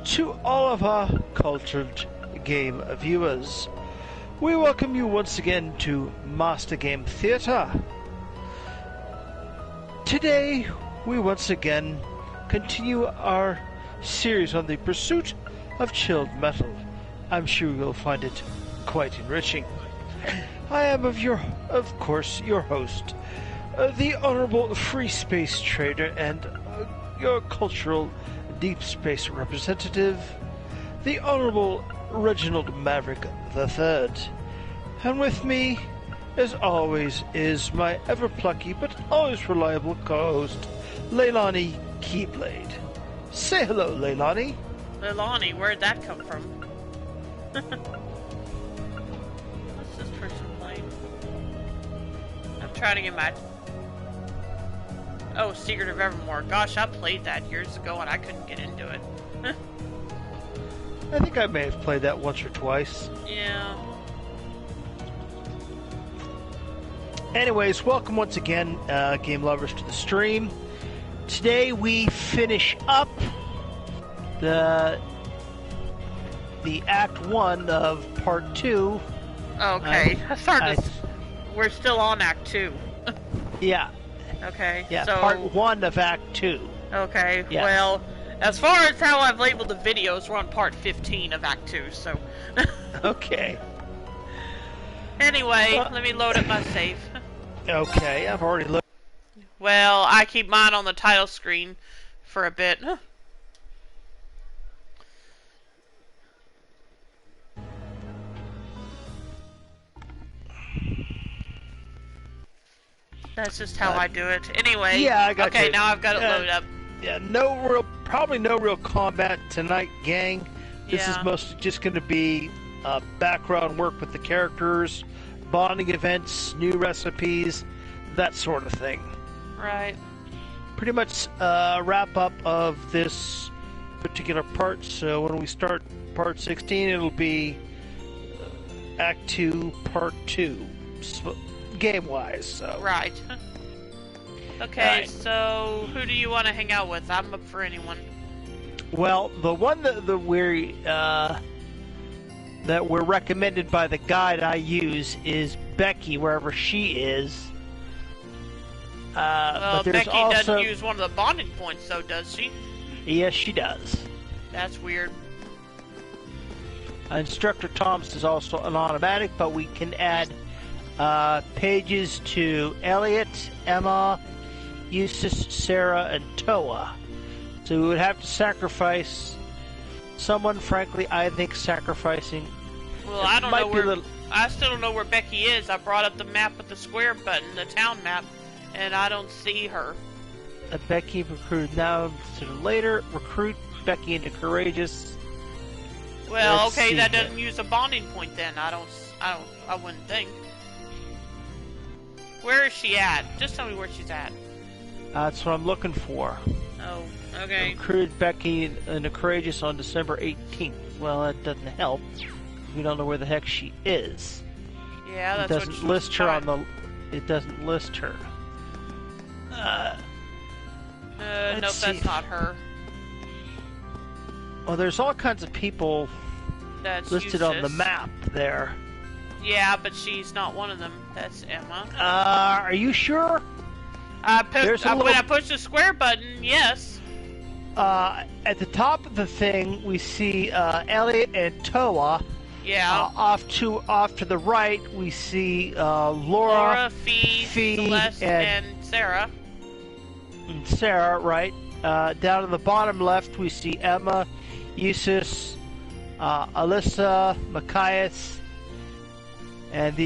To all of our cultured game viewers, we welcome you once again to Master Game Theatre. Today, we once again continue our series on the pursuit of chilled metal. I'm sure you'll find it quite enriching. I am of course, your host, the Honorable Free Space Trader and your cultural deep space representative, the Honorable Reginald Maverick III. And with me, as always, is my ever-plucky but always reliable co-host, Leilani Keyblade. Say hello, Leilani. Leilani, where'd that come from? What's this person playing? I'm trying to get my... Oh, Secret of Evermore. Gosh, I played that years ago and I couldn't get into it. I think I may have played that once or twice. Yeah. Anyways, welcome once again, game lovers, to the stream. Today we finish up the Act 1 of Part 2. Okay. We're still on Act 2. Yeah. Okay. Yeah, so, Part 1 of Act 2. Okay, Yeah. well, as far as how I've labeled the videos, we're on Part 15 of Act 2, so... Okay. Anyway, let me load up my save. Okay, I've already looked. Well, I keep mine on the title screen for a bit. That's just how I do it. Anyway, yeah, I got okay, you. now I've got it loaded up. Yeah, probably no real combat tonight, gang. This is mostly just going to be background work with the characters, bonding events, new recipes, that sort of thing. Right. Pretty much wrap up of this particular part. So when we start Part 16, it'll be Act 2, Part 2, game-wise. So. Right. Okay, so who do you want to hang out with? I'm up for anyone. Well, the one that we're recommended by the guide I use is Becky, wherever she is. Well, but Becky also... doesn't use one of the bonding points, though, does she? Yes, she does. That's weird. Instructor Thomas is also an automatic, but we can add pages to Elliot, Emma, Eustace, Sarah, and Toa. So we would have to sacrifice someone. Frankly, I think sacrificing... Well, I don't know where... I still don't know where Becky is. I brought up the map with the square button, the town map, and I don't see her. Becky recruited now, consider later. Recruit Becky into Courageous. Well, okay, that doesn't use a bonding point then. I wouldn't think. Where is she at? Just tell me where she's at. That's what I'm looking for. Oh, okay. Recruited Becky into Courageous on December 18th. Well, that doesn't help. We don't know where the heck she is. Yeah, that's it doesn't list her on the. It doesn't list her. Nope, that's not her. Well, there's all kinds of people that's listed on the map there. Yeah, but she's not one of them. That's Emma. Are you sure? When I push the square button, yes. At the top of the thing, we see Elliot and Toa. Yeah. Off to the right, we see Laura, Fee, Celeste, and Sarah. And Sarah, right. Down at the bottom left, we see Emma, Eustace, Alyssa, Machias, and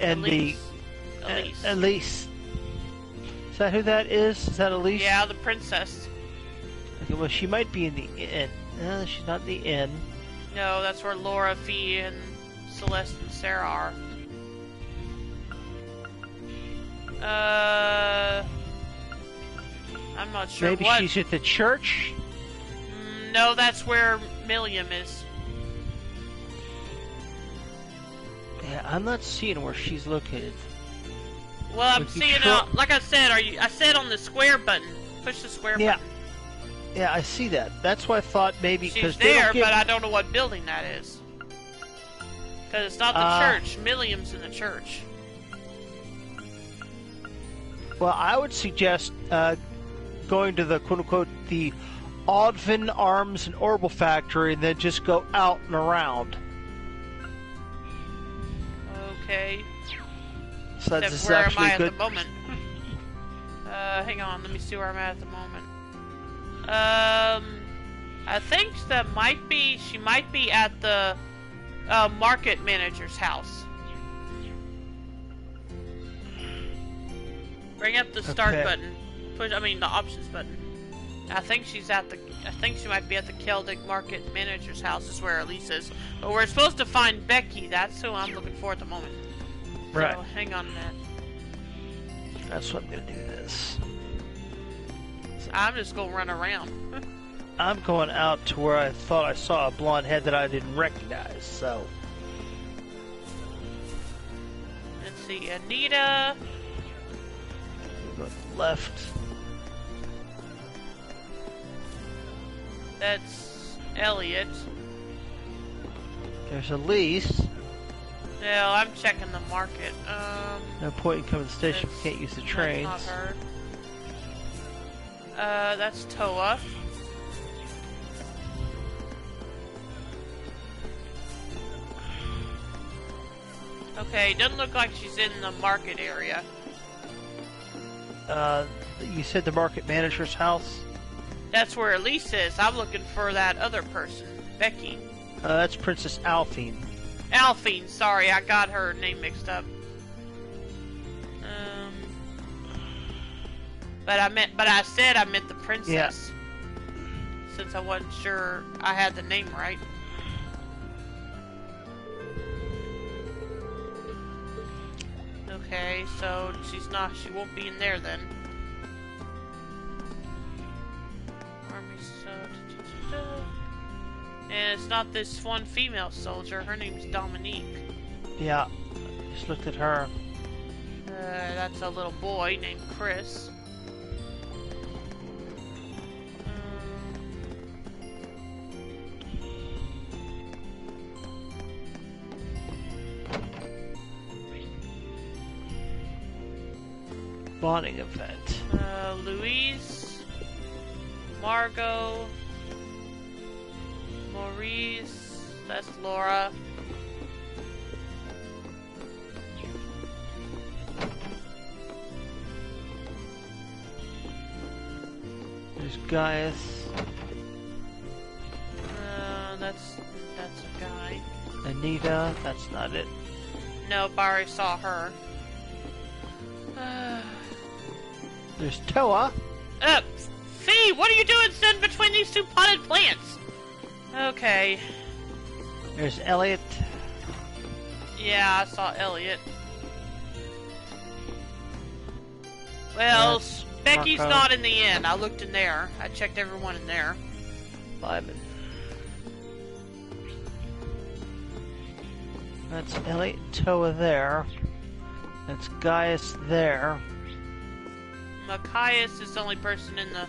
Elise. Is that who that is? Is that Elise? Yeah, the princess. Okay, well, she might be in the inn. No, she's not in the inn. No, that's where Laura, Fee, and Celeste and Sarah are. I'm not sure. Maybe she's at the church? No, that's where Milliam is. Yeah, I'm not seeing where she's located. Well, I'm seeing like I said, I said on the square button. Push the square button. Yeah, I see that. That's why I thought maybe she's there, but I don't know what building that is. Because it's not the church. Milliam's in the church. Well, I would suggest going to the quote-unquote the Audvin Arms and Orbital Factory, and then just go out and around. Okay. So that's where am I at the moment? Hang on, let me see where I'm at the moment. I think that might be, she might be at the market manager's house. Bring up the start button. Push, the options button. I think she might be at the Celtic market manager's house is where Elise is. But we're supposed to find Becky. That's who I'm looking for at the moment. Right. So, hang on a minute. That's what I'm going to do this. I'm just going to run around. I'm going out to where I thought I saw a blonde head that I didn't recognize, so. Let's see, Anita. Go to the left. That's Elliot. There's Elise. No, I'm checking the market. No point in coming to the station if we can't use the trains. That's not her. That's Toa. Okay, doesn't look like she's in the market area. You said the market manager's house? That's where Elise is. I'm looking for that other person, Becky. That's Princess Alphine. Alphine, sorry, I got her name mixed up. But I said I meant the princess. Yeah. Since I wasn't sure I had the name right. Okay, so she won't be in there then. And it's not this one female soldier. Her name's Dominique. Yeah, just looked at her. That's a little boy named Chris. Bonding event. Louise, Margot, Maurice, that's Laura. There's Gaius. That's a guy. Anita, that's not it. Nope, I already saw her. There's Toa. Fee, what are you doing sitting between these two potted plants? Okay. There's Elliot. Yeah, I saw Elliot. Well, That's Becky's Marco. not in the inn. I looked in there. I checked everyone in there. Lyman. That's Elliot and Toa there. That's Gaius there. Machias is the only person in the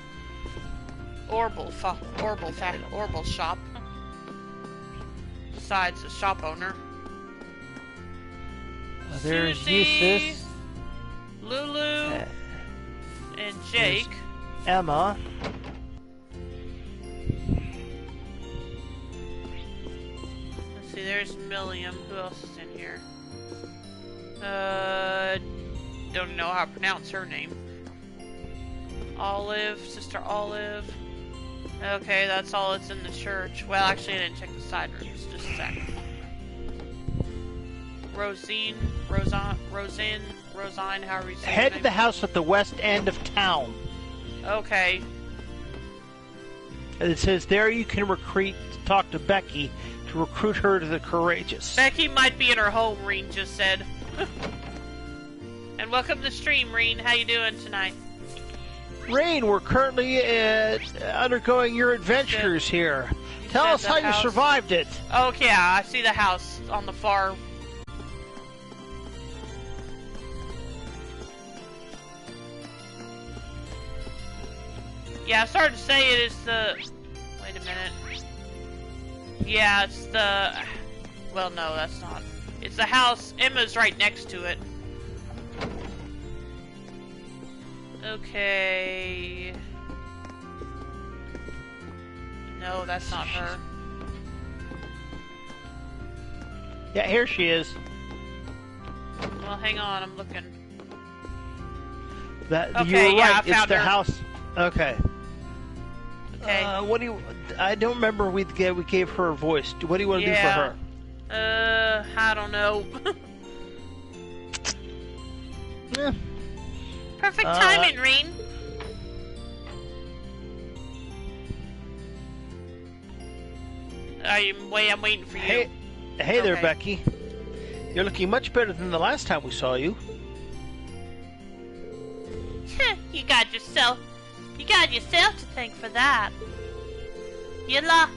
Orbital shop. Besides the shop owner. There's Susie, Eustace. Lulu, and Jake. Emma. Let's see, there's Milliam. Who else is in here? Don't know how to pronounce her name. Olive, Sister Olive. Okay, that's all that's in the church. Well, actually, I didn't check the side rooms. Just a sec. Rosine, however you say her Head name. to the house at the west end of town. Okay. And it says there you can talk to Becky to recruit her to the Courageous. Becky might be in her home, Reen just said. And welcome to the stream, Reen. How you doing tonight? Rain, we're currently undergoing your adventures here. Tell us how you survived it. Oh, yeah, I see the house on the far. Yeah, I started to say it is the... Wait a minute. Yeah, it's the... Well, no, that's not. It's the house. Emma's right next to it. Okay... No, that's not her. Yeah, here she is. Well, hang on, I'm looking. That Okay, you're yeah, right. I found it's the her. house. Okay. Okay. What do you? I don't remember. We gave her a voice. What do you want to do for her? I don't know. Eh. Perfect timing, Reen. I'm waiting for you. Hey there, Okay. Becky. You're looking much better than the last time we saw you. You got yourself to thank for that. You lot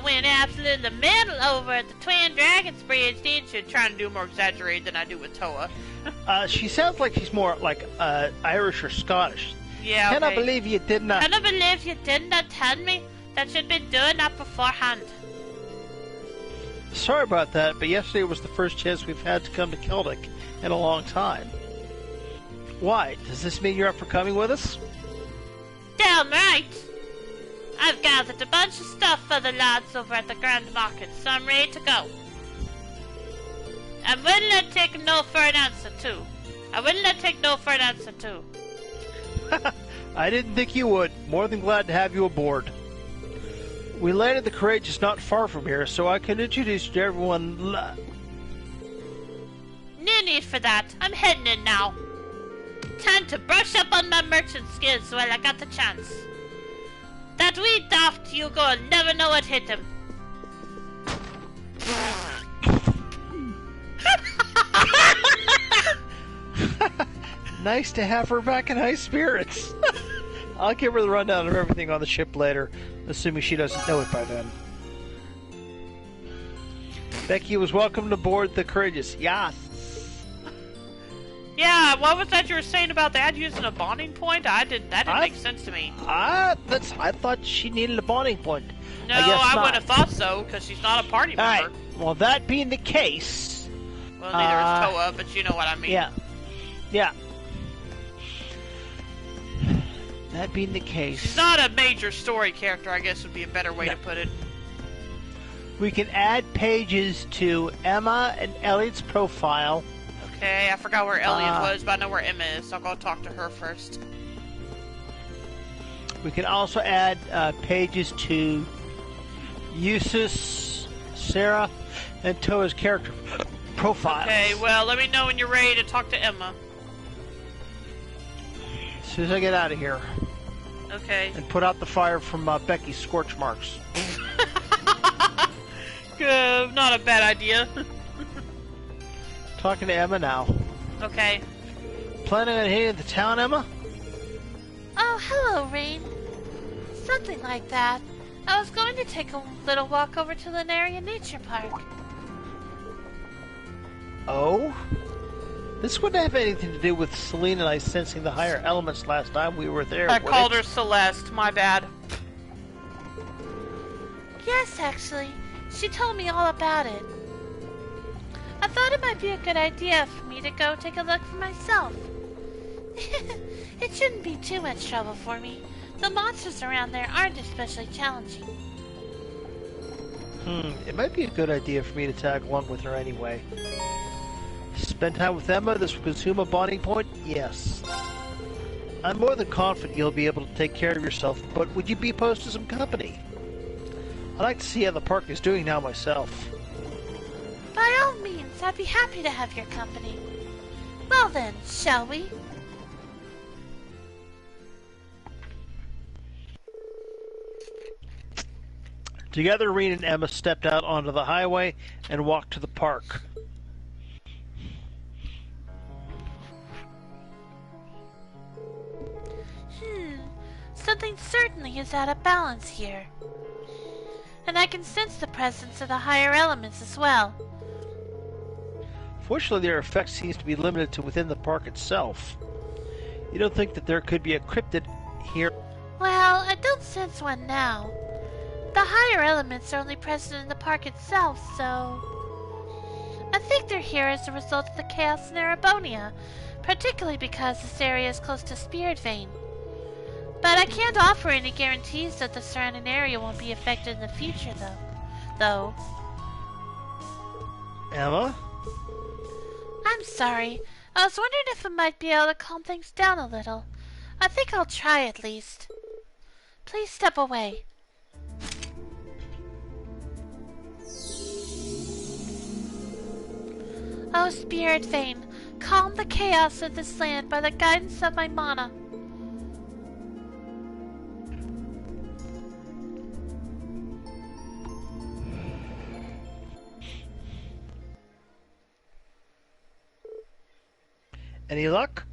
went absolutely mental over at the Twin Dragons Bridge, didn't you? Trying to do more exaggerated than I do with Toa. She sounds like she's more like Irish or Scottish. Yeah, Can I okay. believe you did not? Can I believe you did not tell me that you'd been doing that beforehand? Sorry about that, but yesterday was the first chance we've had to come to Celtic in a long time. Why? Does this mean you're up for coming with us? Damn right! I've gathered a bunch of stuff for the lads over at the Grand Market, so I'm ready to go. I'm willing to take no for an answer, too. I didn't think you would. More than glad to have you aboard. We landed the Courageous not far from here, so I can introduce you to everyone. No need for that. I'm heading in now. Time to brush up on my merchant skills while I got the chance. That wee daft Hugo'll never know what hit him. Nice to have her back in high spirits. I'll give her the rundown of everything on the ship later, assuming she doesn't know it by then. Becky was welcomed aboard the Courageous. Yes. Yeah, what was that you were saying about that using a bonding point? That didn't make sense to me. I thought she needed a bonding point. No, I guess I not. would have thought so, because she's not a party member. Alright, well that being the case... Well, neither is Toa, but you know what I mean. Yeah. That being the case... She's not a major story character, I guess would be a better way to put it. We can add pages to Emma and Elliot's profile. Okay, I forgot where Elliot was, but I know where Emma is, so I'll go talk to her first. We can also add pages to Eustace, Sarah, and Toa's character profiles. Okay, well, let me know when you're ready to talk to Emma. As soon as I get out of here. Okay. And put out the fire from Becky's scorch marks. Good, not a bad idea. Talking to Emma now. Okay. Planning on hitting the town, Emma? Oh, hello, Rain. Something like that. I was going to take a little walk over to Lunaria Nature Park. Oh? This wouldn't have anything to do with Celine and I sensing the higher elements last time we were there, I would called it? her Celeste, my bad. Yes, actually. She told me all about it. I thought it might be a good idea for me to go take a look for myself. It shouldn't be too much trouble for me. The monsters around there aren't especially challenging. It might be a good idea for me to tag along with her anyway. Spend time with Emma, this will consume a bonding point? Yes. I'm more than confident you'll be able to take care of yourself, but would you be opposed to some company? I'd like to see how the park is doing now myself. By all means, I'd be happy to have your company. Well then, shall we? Together, Reen and Emma stepped out onto the highway and walked to the park. Something certainly is out of balance here. And I can sense the presence of the higher elements as well. Fortunately, their effect seems to be limited to within the park itself. You don't think that there could be a cryptid here? Well, I don't sense one now. The higher elements are only present in the park itself, so... I think they're here as a result of the chaos in Erebonia, particularly because this area is close to Spirit Vein. But I can't offer any guarantees that the surrounding area won't be affected in the future, though. Emma? I'm sorry. I was wondering if I might be able to calm things down a little. I think I'll try at least. Please step away. Oh, Spirit Vein, calm the chaos of this land by the guidance of my mana. Any luck?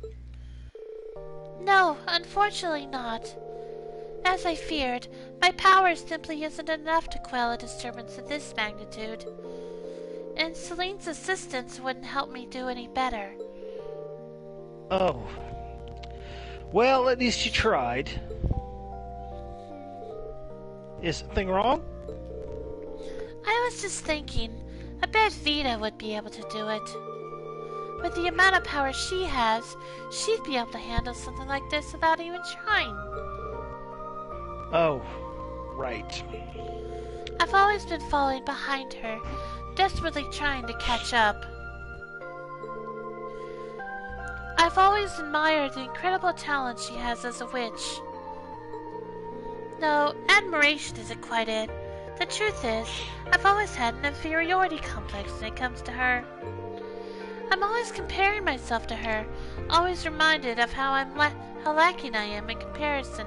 No, unfortunately not. As I feared, my power simply isn't enough to quell a disturbance of this magnitude. And Celine's assistance wouldn't help me do any better. Oh. Well, at least you tried. Is something wrong? I was just thinking, I bet Vita would be able to do it. With the amount of power she has, she'd be able to handle something like this without even trying. Oh, right. I've always been following behind her, desperately trying to catch up. I've always admired the incredible talent she has as a witch. No, admiration isn't quite it. The truth is, I've always had an inferiority complex when it comes to her. I'm always comparing myself to her, always reminded of how lacking I am in comparison.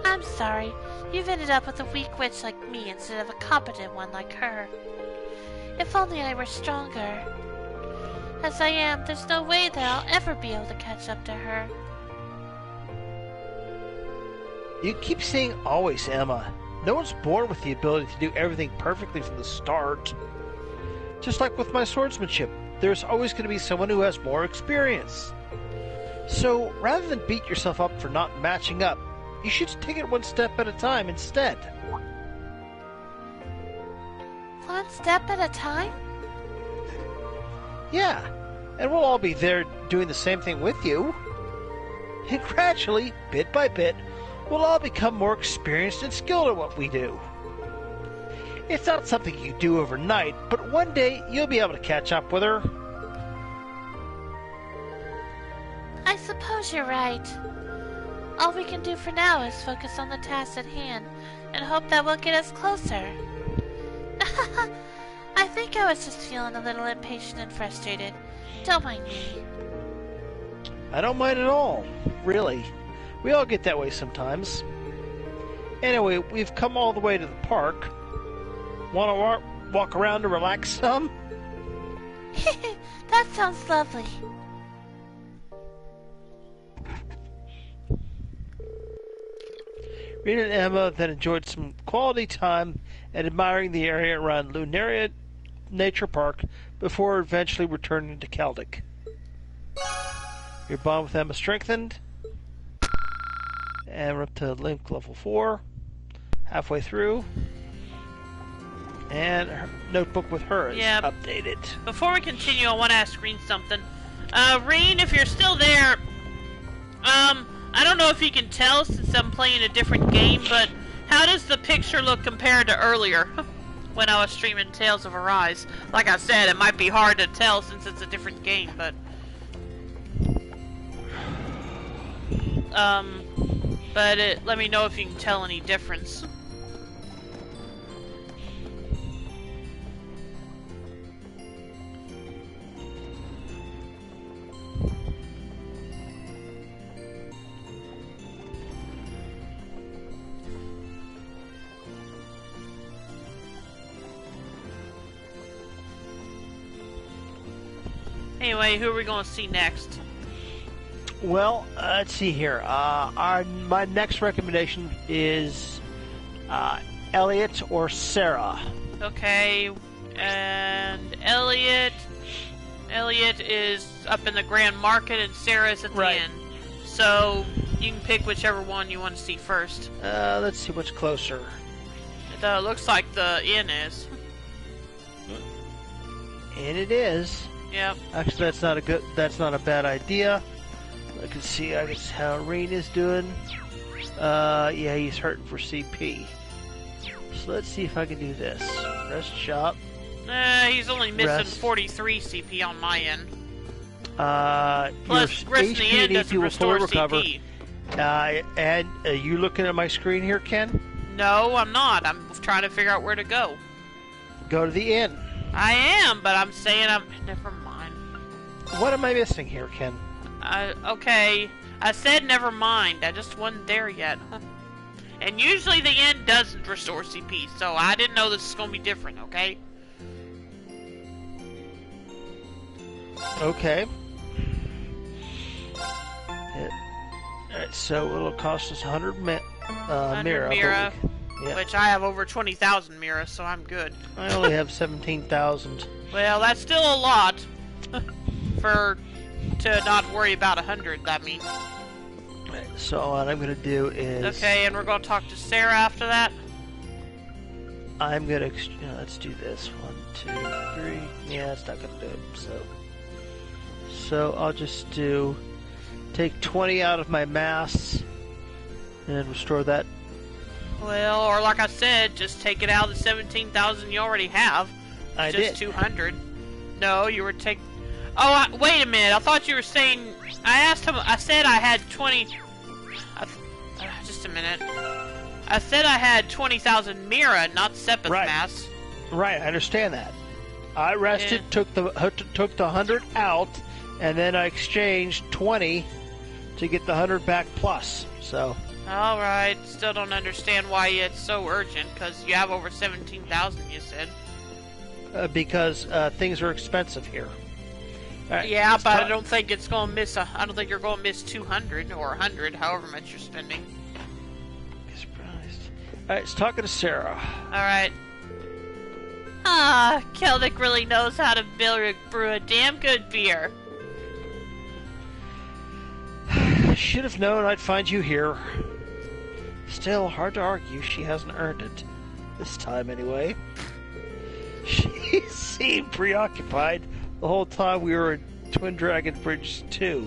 I'm sorry, you've ended up with a weak witch like me instead of a competent one like her. If only I were stronger. As I am, there's no way that I'll ever be able to catch up to her. You keep saying always, Emma. No one's born with the ability to do everything perfectly from the start. Just like with my swordsmanship, there's always going to be someone who has more experience. So, rather than beat yourself up for not matching up, you should take it one step at a time instead. One step at a time? Yeah, and we'll all be there doing the same thing with you. And gradually, bit by bit, we'll all become more experienced and skilled at what we do. It's not something you do overnight, but one day you'll be able to catch up with her. I suppose you're right. All we can do for now is focus on the task at hand and hope that will get us closer. I think I was just feeling a little impatient and frustrated. Don't mind me. I don't mind at all, really. We all get that way sometimes. Anyway, we've come all the way to the park. Want to walk around to relax some? That sounds lovely. Rena and Emma then enjoyed some quality time and admiring the area around Lunaria Nature Park before eventually returning to Celtic. Your bond with Emma strengthened. And we're up to link level 4. Halfway through. And her notebook with her is updated. Before we continue, I want to ask Reen something. Reen, if you're still there, I don't know if you can tell since I'm playing a different game, but how does the picture look compared to earlier when I was streaming Tales of Arise? Like I said, it might be hard to tell since it's a different game, but let me know if you can tell any difference. Anyway, who are we going to see next? Well, let's see here. My next recommendation is Elliot or Sarah. Okay, and Elliot is up in the Grand Market, and Sarah's at the end. So you can pick whichever one you want to see first. Let's see what's closer. It looks like the inn is. And it is. Yep. Actually, that's not a bad idea. I can see, I guess, how Rain is doing. Yeah, he's hurting for CP. So let's see if I can do this. Rest shop. He's only missing 43 CP on my end. Plus, rest in the inn doesn't restore CP. And are you looking at my screen here, Ken? No, I'm not. I'm trying to figure out where to go. Go to the inn. I am, but I'm saying never mind. What am I missing here, Ken? Okay. I said never mind. I just wasn't there yet. And usually the inn doesn't restore CP, so I didn't know this was going to be different, okay? Okay. Alright, so it'll cost us 100 Mira. Yeah. Which I have over 20,000 Mira, so I'm good. I only have 17,000. Well, that's still a lot. To not worry about 100, that means. So what I'm going to do is... Okay, and we're going to talk to Sarah after that? I'm going to... let's do this. 1, 2, 3... Yeah, it's not going to do it, So I'll just do... Take 20 out of my mass and restore that. Well, or like I said, just take it out of the 17,000 you already have. I just did. 200. No, you were taking... Oh, wait a minute. I thought you were saying... I asked him... I said I had 20... just a minute. I said I had 20,000 Mira, not Seppa's mass. Right, I understand that. I rested, took the 100 out, and then I exchanged 20 to get the 100 back plus. So... Alright, still don't understand why it's so urgent, because you have over 17,000, you said. Because things are expensive here. Right, yeah, but I don't think it's going to miss I don't think you're going to miss 200 or 100, however much you're spending. Surprised. Alright, let's talk to Sarah. Alright. Keldic really knows how to brew a damn good beer. Should have known I'd find you here. Still, hard to argue she hasn't earned it. This time, anyway. She seemed preoccupied the whole time we were in Twin Dragon Bridge 2.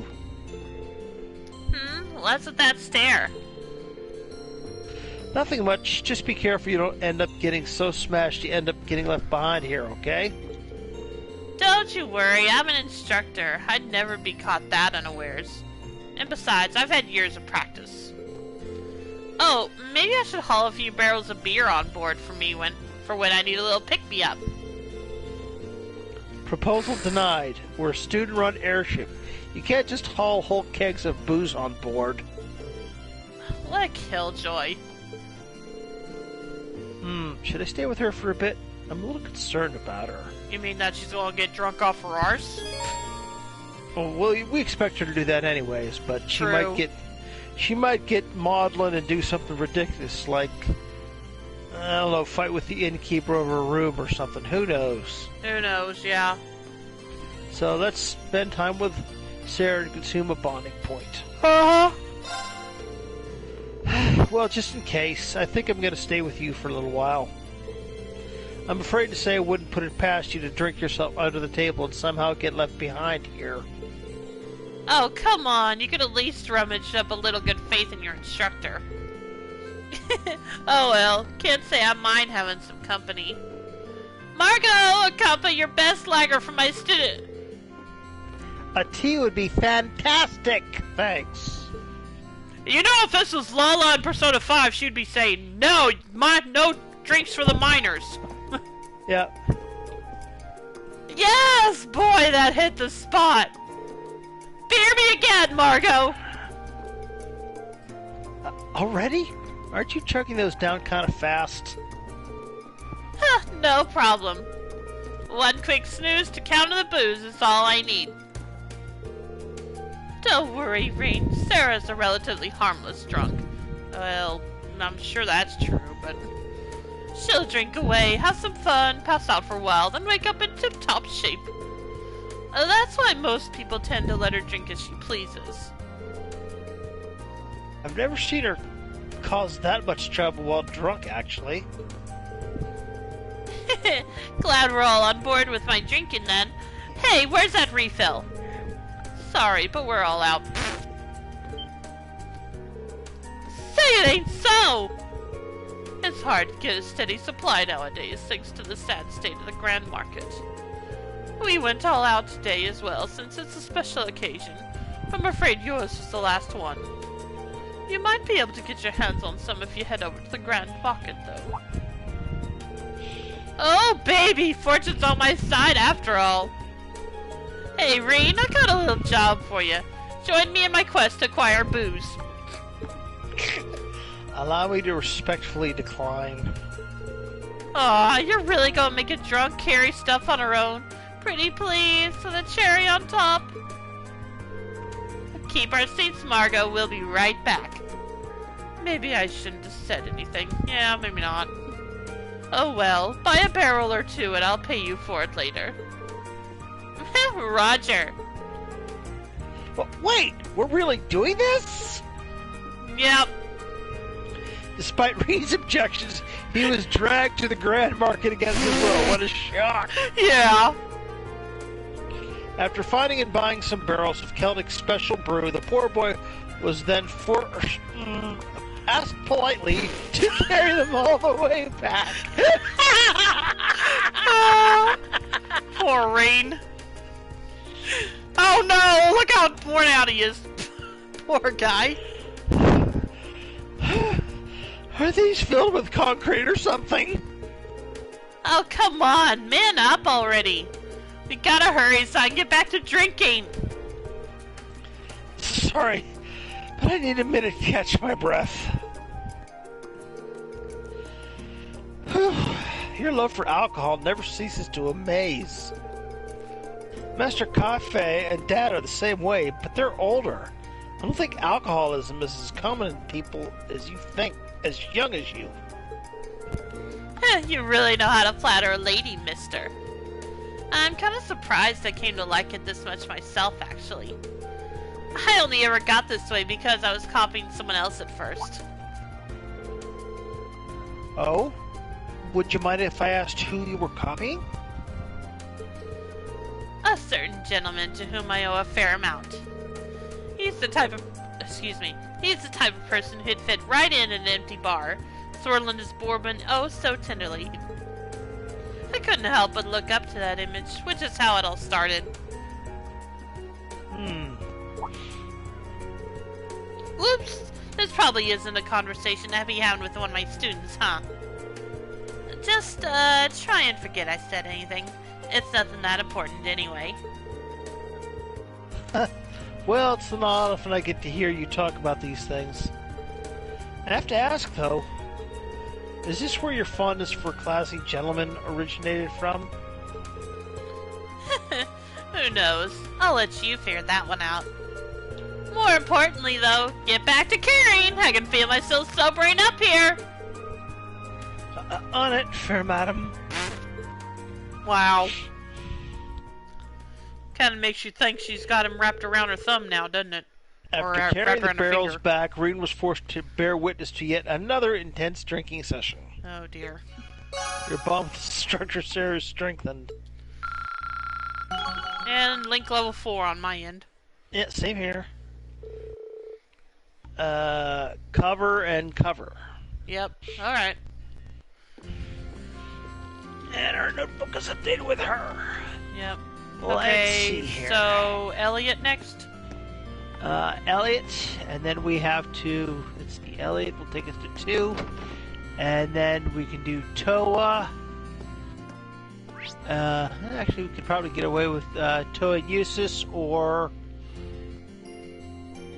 What's with that stare? Nothing much. Just be careful you don't end up getting so smashed you end up getting left behind here, okay? Don't you worry, I'm an instructor. I'd never be caught that unawares. And besides, I've had years of practice. Oh, maybe I should haul a few barrels of beer on board for when I need a little pick-me-up. Proposal denied. We're a student-run airship. You can't just haul whole kegs of booze on board. What a killjoy. Should I stay with her for a bit? I'm a little concerned about her. You mean that she's gonna get drunk off her arse? Well, we expect her to do that anyways, but she might get maudlin and do something ridiculous, like, I don't know, fight with the innkeeper over a room or something. Who knows? Who knows, yeah. So let's spend time with Sarah and consume a bonding point. Well, just in case, I think I'm going to stay with you for a little while. I'm afraid to say I wouldn't put it past you to drink yourself under the table and somehow get left behind here. Oh, come on. You could at least rummage up a little good faith in your instructor. Oh well, can't say I mind having some company. Margot, a cup of your best lager for my student. A tea would be fantastic, thanks. You know, if this was Lala in Persona 5, she'd be saying, no drinks for the minors. Yep. Yes, boy, that hit the spot. Beer me again, Margot. Already? Aren't you chugging those down kind of fast? No problem. One quick snooze to counter the booze is all I need. Don't worry, Rain. Sarah's a relatively harmless drunk. Well, I'm sure that's true, but... she'll drink away, have some fun, pass out for a while, then wake up in tip-top shape. That's why most people tend to let her drink as she pleases. I've never seen her cause that much trouble while drunk, actually. Glad we're all on board with my drinking then. Hey, where's that refill? Sorry, but we're all out. Say it ain't so! It's hard to get a steady supply nowadays, thanks to the sad state of the Grand Market. We went all out today as well, since it's a special occasion. I'm afraid yours was the last one. You might be able to get your hands on some if you head over to the Grand Market, though. Oh, baby! Fortune's on my side after all! Hey, Reen, I got a little job for you. Join me in my quest to acquire booze. Allow me to respectfully decline. Aw, you're really gonna make a drunk carry stuff on her own? Pretty please, with a cherry on top. Keep our seats, Margot. We'll be right back. Maybe I shouldn't have said anything. Yeah, maybe not. Oh well, buy a barrel or two and I'll pay you for it later. Roger. But wait, we're really doing this? Yep. Despite Reed's objections, he was dragged to the Grand Market against his will. What a shock! Yeah. After finding and buying some barrels of Celtic Special Brew, the poor boy was then asked politely to carry them all the way back. Poor Rain. Oh no, look how worn out he is. Poor guy. Are these filled with concrete or something? Oh, come on, man up already. We gotta hurry so I can get back to drinking. Sorry, but I need a minute to catch my breath. Your love for alcohol never ceases to amaze. Master Cafe and Dad are the same way, but they're older. I don't think alcoholism is as common in people as you think, as young as you. You really know how to flatter a lady, mister. I'm kind of surprised I came to like it this much myself, actually. I only ever got this way because I was copying someone else at first. Oh? Would you mind if I asked who you were copying? A certain gentleman to whom I owe a fair amount. He's the type of person who'd fit right in an empty bar, swirling his bourbon oh so tenderly. I couldn't help but look up to that image, which is how it all started. Whoops! This probably isn't a conversation I'd be having with one of my students, huh? Just, try and forget I said anything. It's nothing that important anyway. Well, it's not often I get to hear you talk about these things. I have to ask, though, is this where your fondness for classy gentlemen originated from? Who knows? I'll let you figure that one out. More importantly, though, get back to carrying. I can feel myself sobering up here. On it, fair madam. Wow. Kind of makes you think she's got him wrapped around her thumb now, doesn't it? After carrying the barrels back, Reen was forced to bear witness to yet another intense drinking session. Oh dear. Your bond with the instructor Sarah is strengthened. And link level 4 on my end. Yeah, same here. Cover and cover. Yep, alright. And our notebook is updated with her. Yep. Let's see here. So Elliot next? Elliot, and then we have to, let's see, Elliot will take us to 2, and then we can do Toa. Actually, we could probably get away with Toa and Eustace, or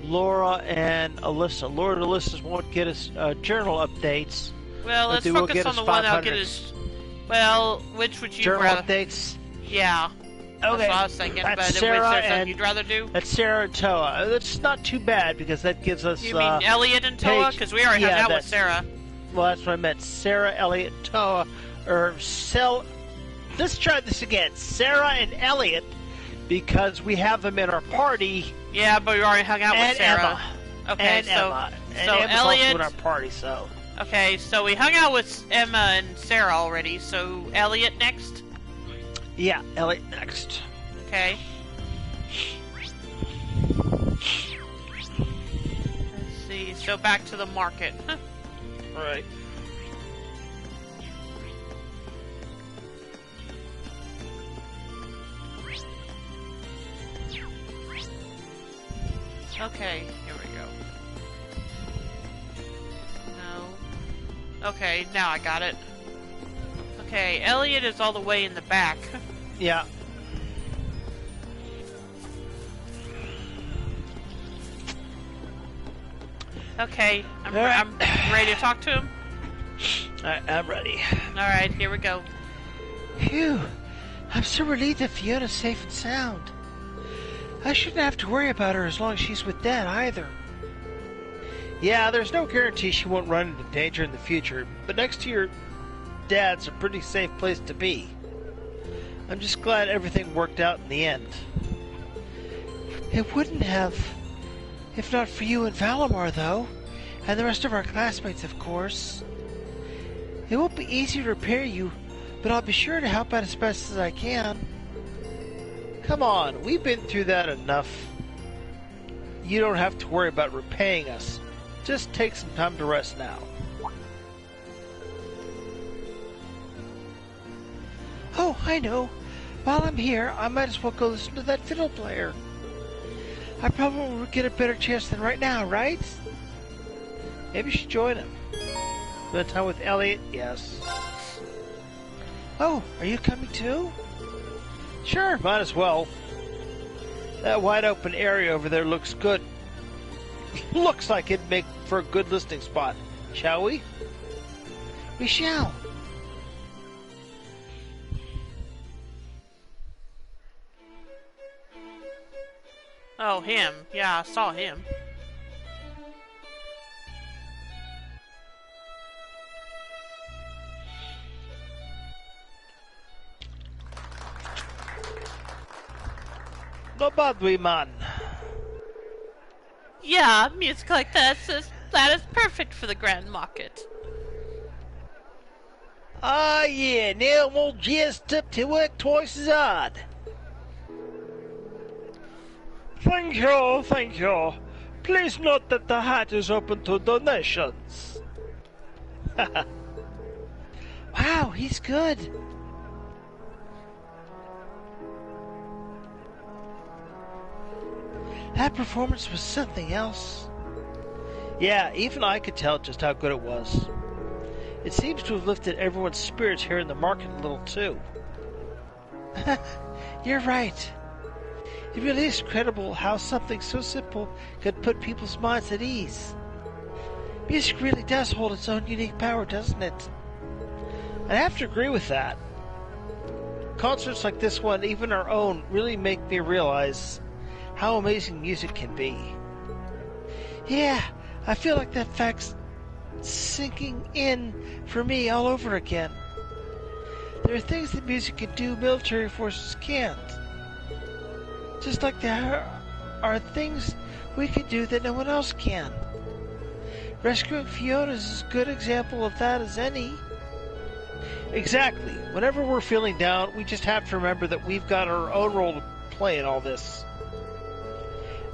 Laura and Alyssa. Laura and Alyssa won't get us journal updates. Well, let's focus on the one that'll get us. Well, which would you journal rather? Updates? Yeah. Okay. That's what I was thinking, That's but Sarah is there something and you'd rather do? That's Sarah and Toa. That's not too bad because that gives us. You mean Elliot and Toa? Because we already hung out with Sarah. Well, that's what I meant. Sarah, Elliot, Toa, or Let's try this again. Sarah and Elliot, because we have them in our party. Yeah, but we already hung out with Sarah. Emma. Okay, and so Emma. And so Emma's Elliot. also in our party, so. Okay, so we hung out with Emma and Sarah already. So Elliot next. Yeah, Elliot next. Okay. Let's see. So back to the market. Right. Okay, here we go. No. Okay, now I got it. Okay, Elliot is all the way in the back. Yeah. Okay, I'm ready to talk to him. I'm ready. Alright, here we go. Phew. I'm so relieved that Fiona's safe and sound. I shouldn't have to worry about her as long as she's with Dad either. Yeah, there's no guarantee she won't run into danger in the future, but next to your Dad's a pretty safe place to be. I'm just glad everything worked out in the end. It wouldn't have, if not for you and Valimar, though, and the rest of our classmates, of course. It won't be easy to repair you, but I'll be sure to help out as best as I can. Come on, we've been through that enough. You don't have to worry about repaying us. Just take some time to rest now. Oh, I know. While I'm here, I might as well go listen to that fiddle player. I probably will get a better chance than right now, right? Maybe you should join him. Spend time with Elliot? Yes. Oh, are you coming too? Sure, might as well. That wide open area over there looks good. Looks like it'd make for a good listening spot. Shall we? We shall. Oh, him. Yeah, I saw him. No bad, wee man. Yeah, music like that is perfect for the Grand Market. Ah, yeah, now won't just up to work twice as hard. Thank you, thank you. Please note that the hat is open to donations. Wow, he's good. That performance was something else. Yeah, even I could tell just how good it was. It seems to have lifted everyone's spirits here in the market a little too. You're right. It really is incredible how something so simple could put people's minds at ease. Music really does hold its own unique power, doesn't it? I have to agree with that. Concerts like this one, even our own, really make me realize how amazing music can be. Yeah, I feel like that fact's sinking in for me all over again. There are things that music can do military forces can't. Just like there are things we can do that no one else can. Rescuing Fiona is as good an example of that as any. Exactly. Whenever we're feeling down, we just have to remember that we've got our own role to play in all this.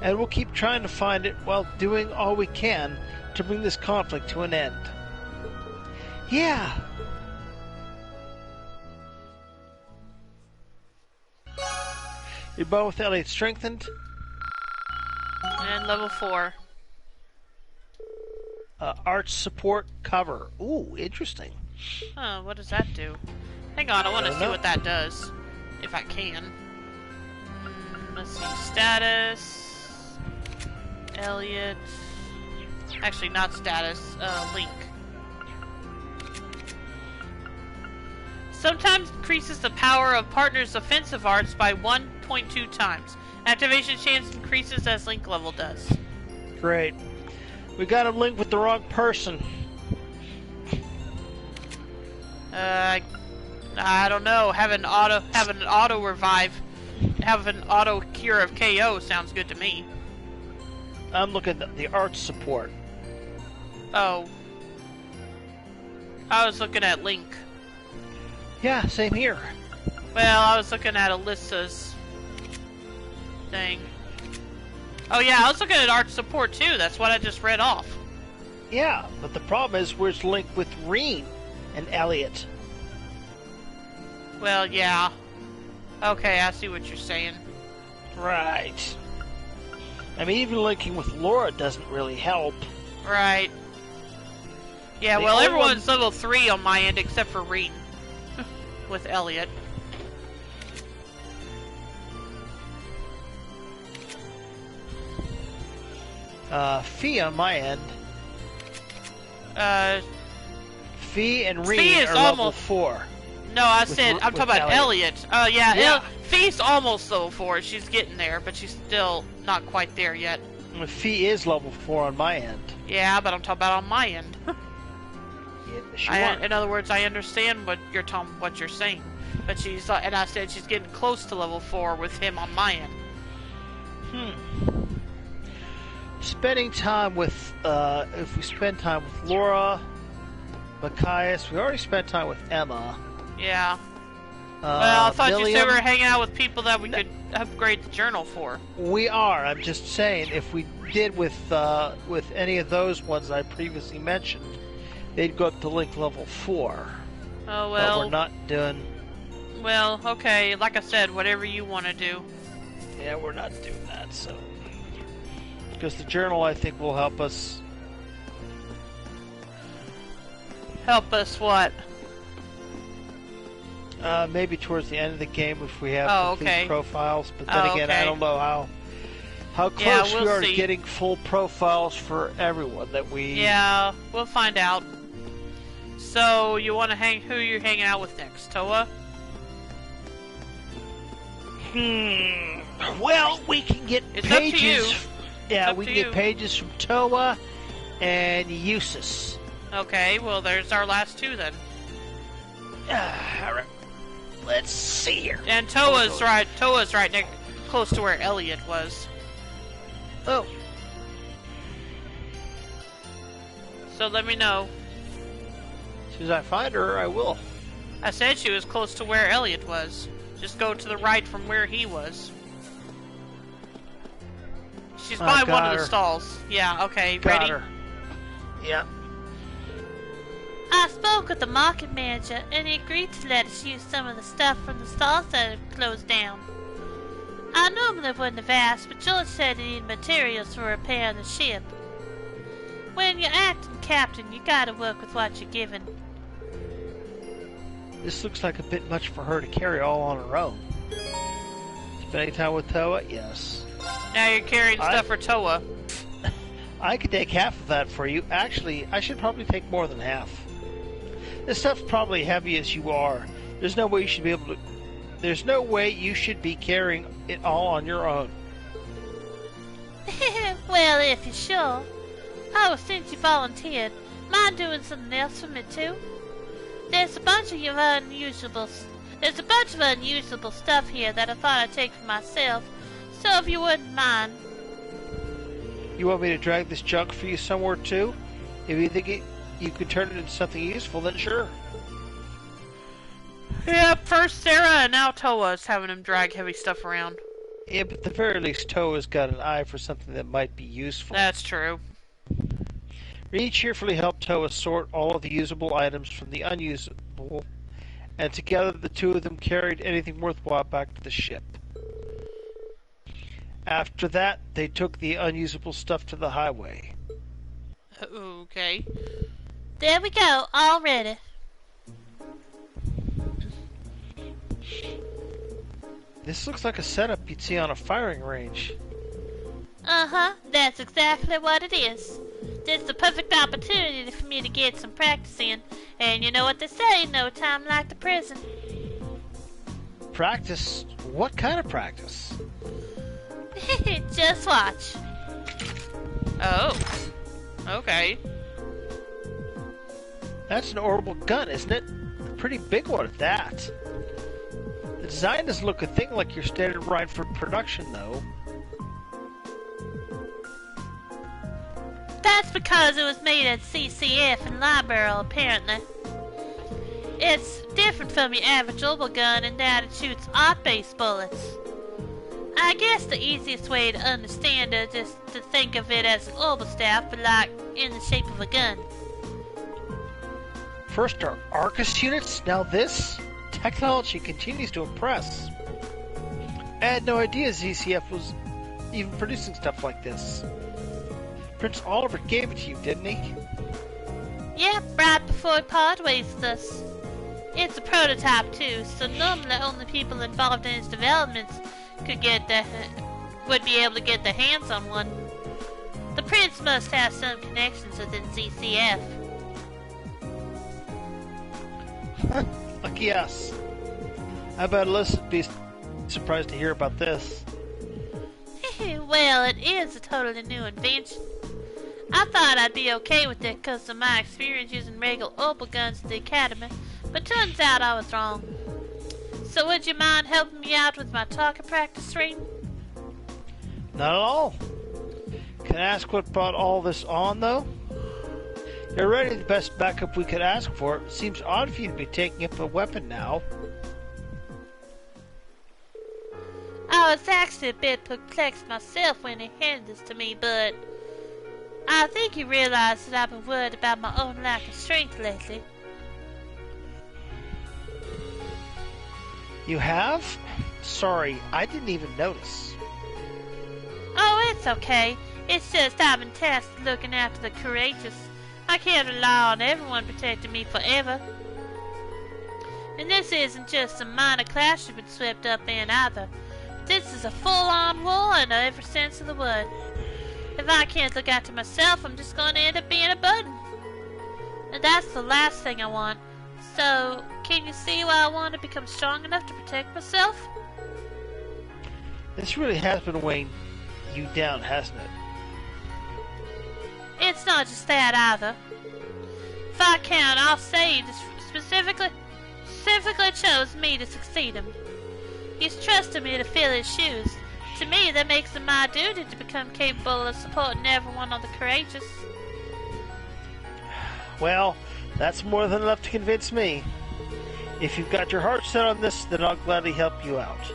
And we'll keep trying to find it while doing all we can to bring this conflict to an end. Yeah. Your bond with Elliot strengthened. And level 4. Arch support cover. Ooh, interesting. Oh, what does that do? Hang on, I want to see what that does. If I can. Let's see. Status. Elliot. Actually, not status. Link. Sometimes increases the power of partners' offensive arts by 1.2 times. Activation chance increases as Link level does. Great. We got him linked with the wrong person. I don't know. Have an auto revive, have an auto cure of KO sounds good to me. I'm looking at the arch support. Oh. I was looking at Link. Yeah, same here. Well, I was looking at Alyssa's thing. Oh yeah, I was looking at art support too. That's what I just read off. Yeah, but the problem is where's Link with Reen and Elliot? Well, yeah. Okay, I see what you're saying. Right. I mean, even linking with Laura doesn't really help. Right. Yeah, The well, only everyone's level 3 on my end except for Reen. With Elliot. Fee on my end. Fee and Reen Fee is are level almost 4. No, I'm talking about Elliot. Oh, yeah. Yeah. Fee's almost level 4. She's getting there, but she's still not quite there yet. Fee is level 4 on my end. Yeah, but I'm talking about on my end. Yeah, in other words, I understand what you're saying, but and I said she's getting close to level 4 with him on my end. Spending time with, if we spend time with Laura, Machias, we already spent time with Emma. Yeah. Well, I thought you said we were Milliam. hanging out with people that we could upgrade the journal for. We are. I'm just saying, if we did with any of those ones I previously mentioned, they'd go up to Link level 4. Oh, well. But we're not doing... Well, okay, like I said, whatever you want to do. Yeah, we're not doing that, so... Because the journal, I think, will help us... Help us what? Maybe towards the end of the game if we have complete profiles, but then again, I don't know how close we are to getting full profiles for everyone that we... Yeah, we'll find out. So, you want to who you're hanging out with next? Toa? Well, we can get It's pages... up to you. Yeah, we can get pages from Toa and Eustace. Okay, well, there's our last two then. Alright. Let's see here. And Toa's right next, close to where Elliot was. Oh. So let me know. As soon as I find her, I will. I said she was close to where Elliot was. Just go to the right from where he was. She's by one of the stalls. Yeah, okay, Got ready? her. Yeah. I spoke with the market manager, and he agreed to let us use some of the stuff from the stalls that had closed down. I normally wouldn't have asked, but George said he needed materials for repairing the ship. When you're acting captain, you gotta work with what you're given. This looks like a bit much for her to carry all on her own. Spending time with Toa? Yes. Now you're carrying stuff for Toa. I could take half of that for you. Actually, I should probably take more than half. This stuff's probably heavy as you are. There's no way you should be able to... There's no way you should be carrying it all on your own. Well, if you're sure. Oh, since you volunteered, mind doing something else for me too? There's a bunch of unusable stuff here that I thought I'd take for myself. So if you wouldn't mind. You want me to drag this junk for you somewhere too? If you think you could turn it into something useful, then sure. Yeah, first Sarah and now Toa's having him drag heavy stuff around. Yeah, but at the very least, Toa's got an eye for something that might be useful. That's true. Reed cheerfully helped Toa sort all of the usable items from the unusable, and together the two of them carried anything worthwhile back to the ship. After that, they took the unusable stuff to the highway. Okay. There we go, all ready. This looks like a setup you'd see on a firing range. Uh-huh, that's exactly what it is. This is the perfect opportunity for me to get some practice in. And you know what they say, no time like the present. Practice? What kind of practice? Just watch. Oh. Okay. That's an orbital gun, isn't it? A pretty big one at that. The design doesn't look a thing like your standard Rhineford production, though. That's because it was made at CCF in Liberal, apparently. It's different from your average Opal gun in that it shoots art-based bullets. I guess the easiest way to understand it is to think of it as an Opal staff, but like in the shape of a gun. First our Arcus units, now this? Technology continues to impress. I had no idea ZCF was even producing stuff like this. Prince Oliver gave it to you, didn't he? Yep, right before he parted ways with us. It's a prototype too, so normally only people involved in its developments would be able to get their hands on one. The prince must have some connections within ZCF. Lucky us. I bet Alyssa would be surprised to hear about this. Well, it is a totally new invention. I thought I'd be okay with it because of my experience using regular Opal guns at the academy, but turns out I was wrong. So would you mind helping me out with my target practice ring? Not at all. Can I ask what brought all this on, though? You're already the best backup we could ask for. It seems odd for you to be taking up a weapon now. I was actually a bit perplexed myself when he handed this to me, but I think he realized that I've been worried about my own lack of strength lately. You have? Sorry, I didn't even notice. Oh, it's okay. It's just I've been tasked with looking after the courageous. I can't rely on everyone protecting me forever. And this isn't just a minor clash you've been swept up in either. This is a full-on war in every sense of the word. If I can't look after myself, I'm just going to end up being a burden. And that's the last thing I want. So, can you see why I want to become strong enough to protect myself? This really has been weighing you down, hasn't it? It's not just that either. If I can, I'll say he just specifically chose me to succeed him. He's trusted me to fill his shoes. To me, that makes it my duty to become capable of supporting everyone on the courageous. Well, that's more than enough to convince me. If you've got your heart set on this, then I'll gladly help you out.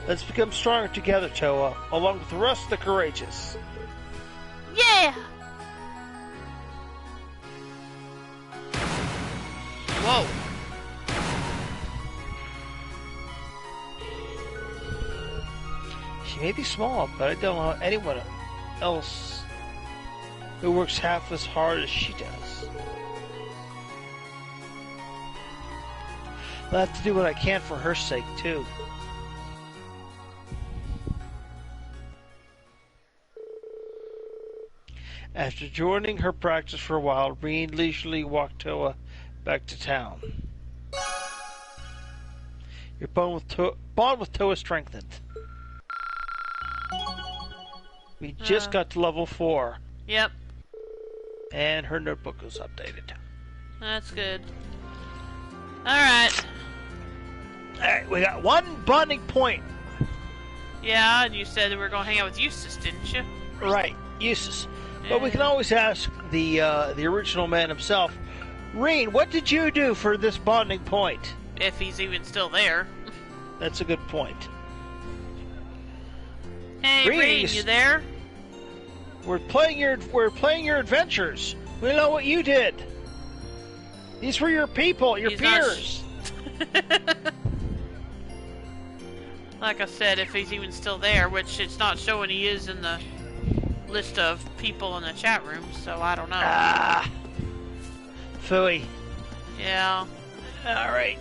Let's become stronger together, Toa, along with the rest of the courageous. Yeah! Whoa. She may be small, but I don't know anyone else who works half as hard as she does. I'll have to do what I can for her sake, too. After joining her practice for a while, Reen leisurely walked Toa back to town. Your bond with Toa strengthened. We just got to level 4. Yep. And her notebook was updated. That's good. Alright. Alright, we got one bonding point. Yeah, and you said that we were going to hang out with Eustace, didn't you? Right, Eustace. But we can always ask the original man himself. Reen, what did you do for this bonding point? If he's even still there. That's a good point. Hey, Reen, you there? We're playing your adventures. We know what you did. These were your people, your peers. Like I said, if he's even still there, which it's not showing he is in the list of people in the chat room, so I don't know. Ah, phooey. Yeah. All right.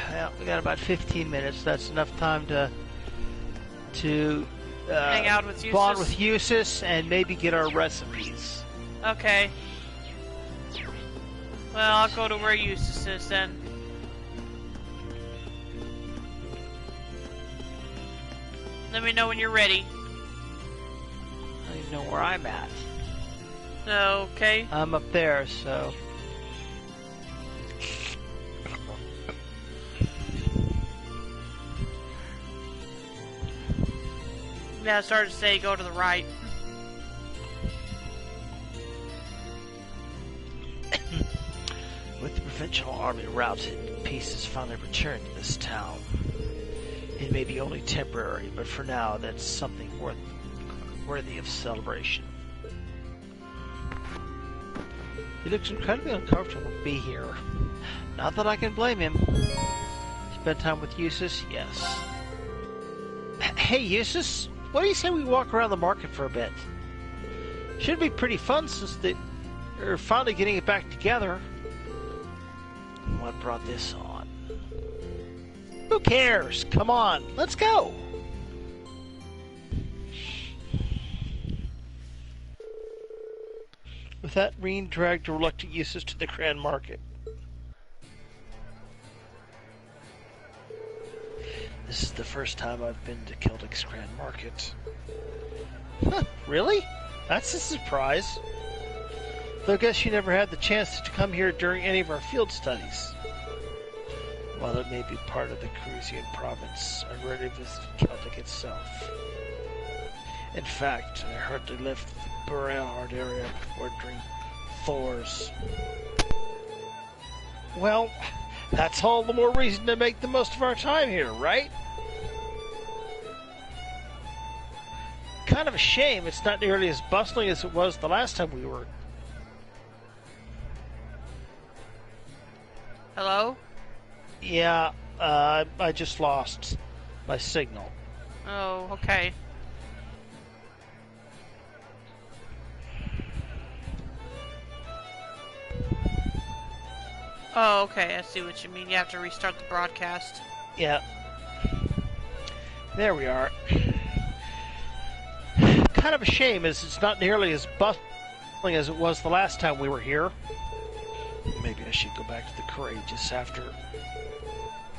Well, we got about 15 minutes. That's enough time to hang out with Eustace. Bond with Eustace and maybe get our recipes. Okay. Well, I'll go to where Eustace is then. Let me know when you're ready. I don't even know where I'm at. Okay. I'm up there, so... Yeah, I started to say go to the right. provincial army routed, peace has finally returned to this town. It may be only temporary, but for now, that's something worthy of celebration. He looks incredibly uncomfortable to be here. Not that I can blame him. Spend time with Eustace? Yes. Hey, Eustace, what do you say we walk around the market for a bit? Should be pretty fun since they're finally getting it back together. What brought this on? Who cares? Come on, let's go! With that, Reen dragged a reluctant Eustace to the Grand Market. This is the first time I've been to Celtic's Grand Market. Huh, really? That's a surprise. Though I guess you never had the chance to come here during any of our field studies. While it may be part of the Carusian province, I rarely visited Celtic itself. In fact, I hardly left the Boreal area before entering Thor's. Well, that's all the more reason to make the most of our time here, right? Kind of a shame it's not nearly as bustling as it was the last time we were. Hello? Yeah, I just lost my signal. Oh, okay. Oh, okay, I see what you mean. You have to restart the broadcast. Yeah. There we are. Kind of a shame as it's not nearly as bustling as it was the last time we were here. Maybe I should go back to the Courageous after.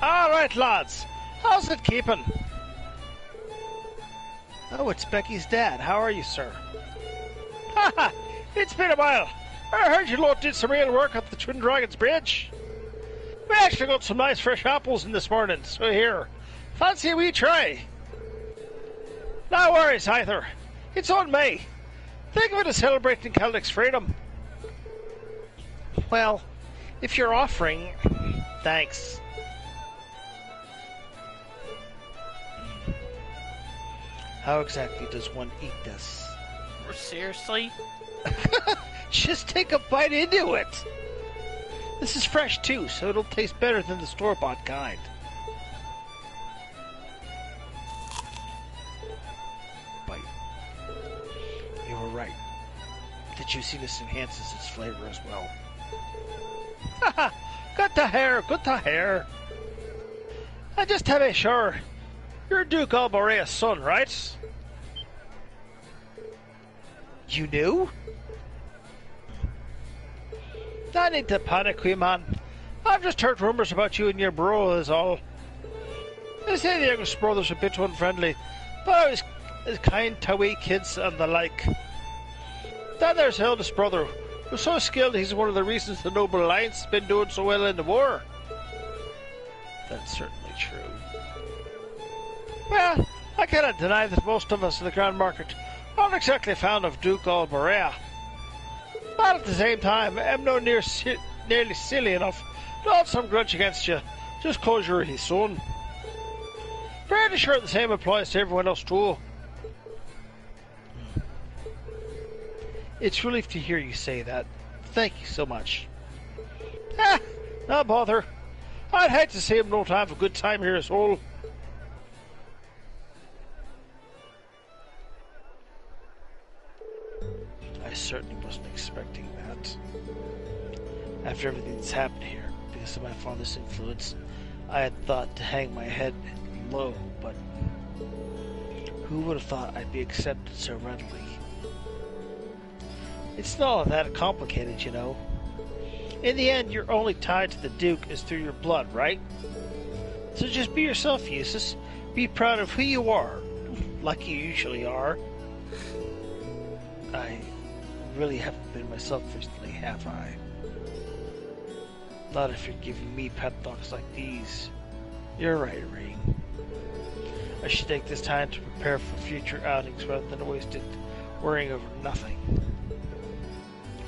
Alright, lads. How's it keeping? Oh, it's Becky's dad. How are you, sir? Haha! It's been a while. I heard you lot did some real work at the Twin Dragons Bridge. We actually got some nice fresh apples in this morning, so here. Fancy a wee try? No worries either. It's on me. Think of it as celebrating Celtic's freedom. Well, if you're offering, thanks. How exactly does one eat this? Seriously? Just take a bite into it. This is fresh too, so it'll taste better than the store-bought kind. Bite. You were right. The juiciness enhances its flavor as well. Haha! Good to hear, good to hear. I just to be sure, you're Duke Alborea's son, right? You knew? I need to panic, wee man. I've just heard rumours about you and your bro is all. They say the youngest brother's a bit unfriendly, but I was kind to wee kids and the like. Then there's the eldest brother, who's so skilled he's one of the reasons the Noble Alliance has been doing so well in the war. That's certainly true. Well, I cannot deny that most of us in the Grand Market aren't exactly fond of Duke Alborea. But at the same time, I'm no nearly silly enough to hold some grudge against you, just cause you're his son. Pretty sure the same applies to everyone else too. It's relief to hear you say that. Thank you so much. No bother. I'd hate to see him not have a good time here at all. I certainly wasn't expecting that. After everything that's happened here, because of my father's influence, I had thought to hang my head low, but who would have thought I'd be accepted so readily? It's not that complicated, you know. In the end, you're only tied to the Duke is through your blood, right? So just be yourself, Eustace. Be proud of who you are, like you usually are. I really haven't been myself recently, have I? Not if you're giving me pep talks like these. You're right, Rain. I should take this time to prepare for future outings rather than waste it worrying over nothing.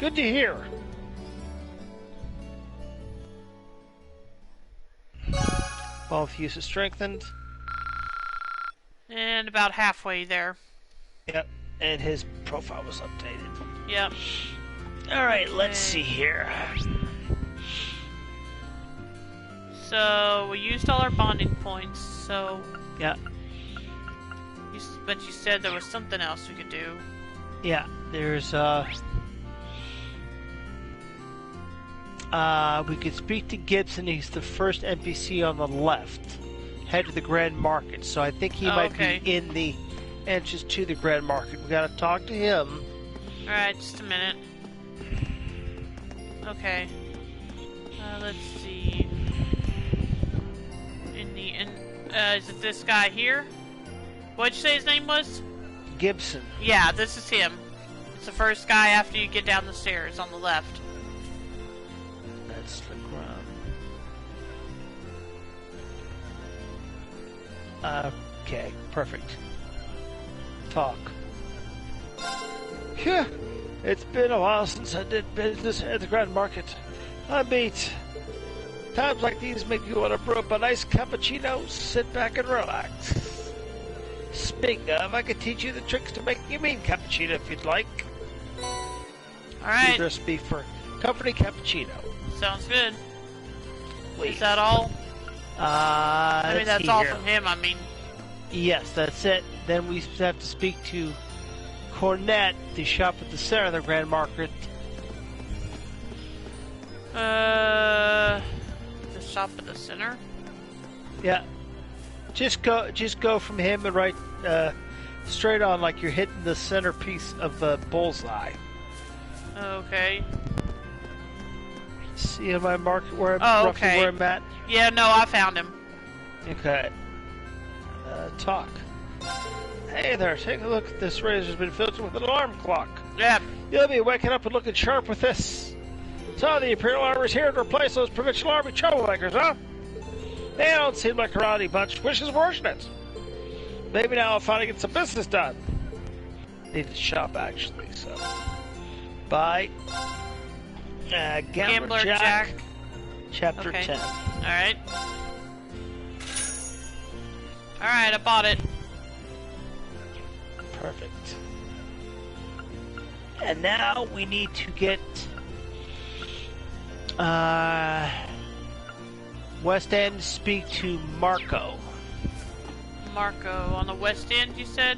Good to hear. 12 uses strengthened. And about halfway there. Yep, and his profile was updated. Yep. Alright, let's see here. So, we used all our bonding points, so... Yeah. But you said there was something else we could do. Yeah, there's, we could speak to Gibson. He's the first NPC on the left. Head to the Grand Market, so I think he might be in the entrance to the Grand Market. We gotta talk to him. Alright, just a minute. Okay. Let's see. Is it this guy here? What'd you say his name was? Gibson. Yeah, this is him. It's the first guy after you get down the stairs on the left. That's the ground. Okay, perfect. Talk. Phew, it's been a while since I did business at the Grand Market. I'm beat. Times like these make you want to brew up a nice cappuccino, sit back and relax. Speaking of, I could teach you the tricks to making a mean cappuccino if you'd like. Alright. The recipe for company cappuccino. Sounds good. Please. Is that all? I mean, that's all here. from him, I mean. Yes, that's it. Then we have to speak to Cornette, the shop at the center of the Grand Market. The shop at the center? Yeah. Just go from him and right straight on like you're hitting the centerpiece of the bullseye. Okay. See my market where roughly where I'm at? Yeah, no, I found him. Okay. Talk. Hey there, take a look at this razor's been filtered with an alarm clock. Yep. You'll be waking up and looking sharp with this. So the Imperial Army's here to replace those Provincial Army troublemakers, huh? They don't seem like a rowdy bunch, which is fortunate. Maybe now I'll finally get some business done. Need to shop, actually, so... Bye. Gambler Jack. Chapter 10. Alright. Alright, I bought it. Perfect. And now we need to get... West End to speak to Marco. Marco on the West End, you said?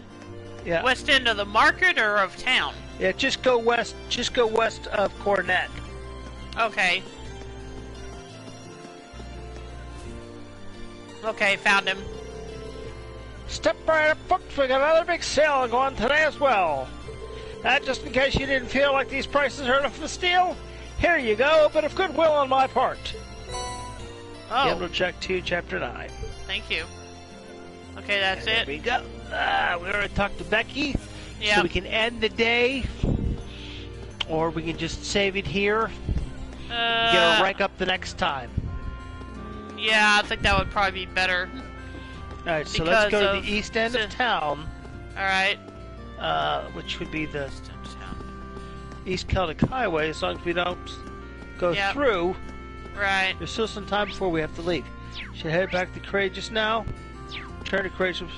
Yeah. West End of the market or of town? Yeah, just go west of Cornette. Okay. Okay, found him. Step right up, folks. We got another big sale going today as well. Just in case you didn't feel like these prices are enough to steal, here you go, a bit of goodwill on my part. Oh. Gambler Check 2, Chapter 9. Thank you. Okay, that's and it. There we go. We already talked to Becky. Yeah. So we can end the day, or we can just save it here. Get a rank up the next time. Yeah, I think that would probably be better. Alright, so let's go to the east end of town. Alright. Which would be the East Celtic Highway, as long as we don't go through. Right. There's still some time before we have to leave. Should head back to Courageous now. Turn to Courageous.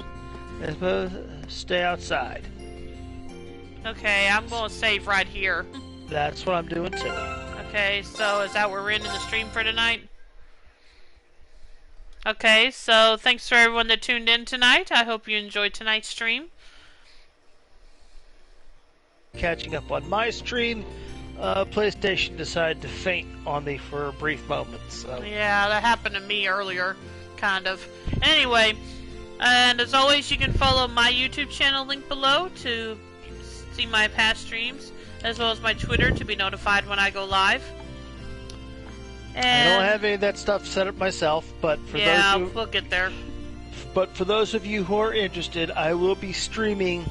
Stay outside. Okay, I'm going to save right here. That's what I'm doing too. Okay, so is that where we're ending the stream for tonight? Okay, so thanks for everyone that tuned in tonight. I hope you enjoyed tonight's stream. Catching up on my stream, PlayStation decided to faint on me for a brief moment. So. Yeah, that happened to me earlier, kind of. Anyway, and as always, you can follow my YouTube channel link below to see my past streams, as well as my Twitter to be notified when I go live. And I don't have any of that stuff set up myself, but for those we'll get there. But for those of you who are interested, I will be streaming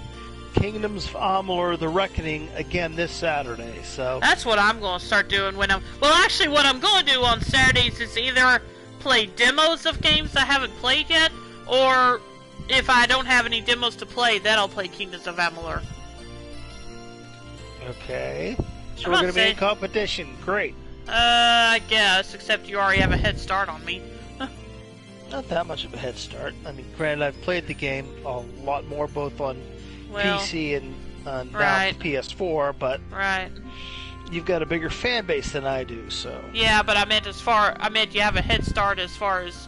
Kingdoms of Amalur: The Reckoning again this Saturday. So that's what I'm going to start doing when actually, what I'm going to do on Saturdays is either play demos of games I haven't played yet, or if I don't have any demos to play, then I'll play Kingdoms of Amalur. Okay. So we're going to be in competition. Great. I guess, except you already have a head start on me. Not that much of a head start. I mean, granted, I've played the game a lot more, both on PC and now PS4, but you've got a bigger fan base than I do, so... Yeah, but I meant you have a head start as far as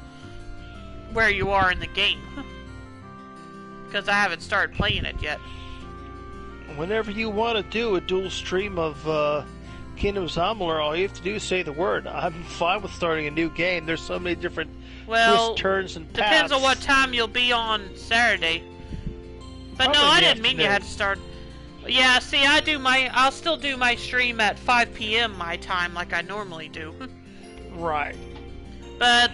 where you are in the game. Because I haven't started playing it yet. Whenever you want to do a dual stream of Kingdoms of Amalur, all you have to do is say the word. I'm fine with starting a new game. There's so many different twists, turns, and paths. Depends on what time you'll be on Saturday. But Probably no, I didn't mean you had to start. Yeah, see, I'll still do my stream at 5 p.m. my time, like I normally do. Right. But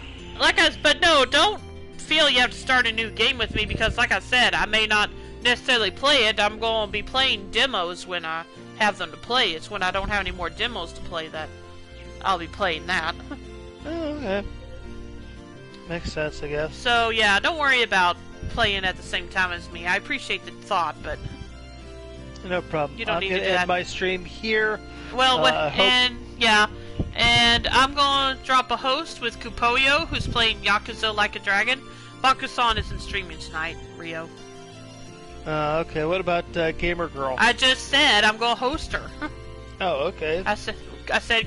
no, don't feel you have to start a new game with me because, like I said, I may not necessarily play it. I'm going to be playing demos when I have them to play. It's when I don't have any more demos to play that I'll be playing that. Oh, okay. Makes sense, I guess. So yeah, don't worry about playing at the same time as me. I appreciate the thought, but no problem. You don't need to do I'm gonna end that. my stream here. Well, and I'm gonna drop a host with Kupoyo, who's playing Yakuza Like a Dragon. Bakusan isn't streaming tonight, Rio. Okay, what about Gamer Girl? I just said I'm gonna host her. Oh, okay. I said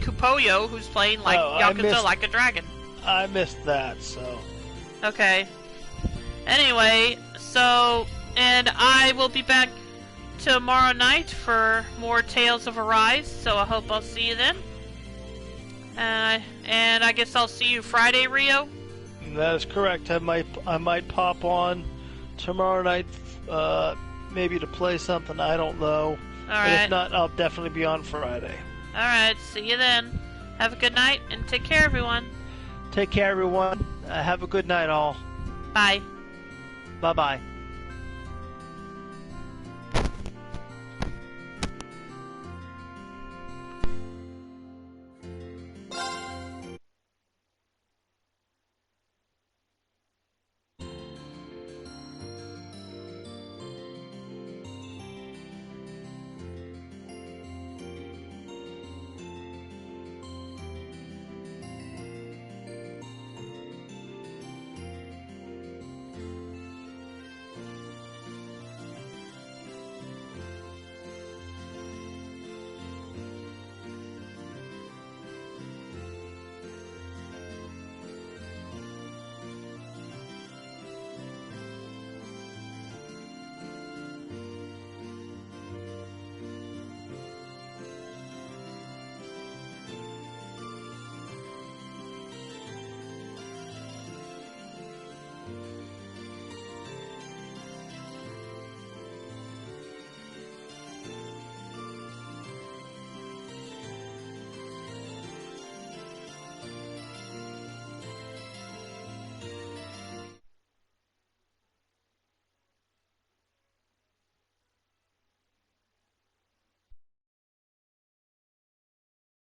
Kupoyo, who's playing Yakuza Like a Dragon. I missed that, so... Okay. Anyway, and I will be back tomorrow night for more Tales of Arise, so I hope I'll see you then. And I guess I'll see you Friday, Rio? That is correct. I might pop on tomorrow night, maybe to play something, I don't know. Alright. But if not, I'll definitely be on Friday. Alright, see you then. Have a good night, and take care, everyone. Take care, everyone. Have a good night, all. Bye. Bye-bye.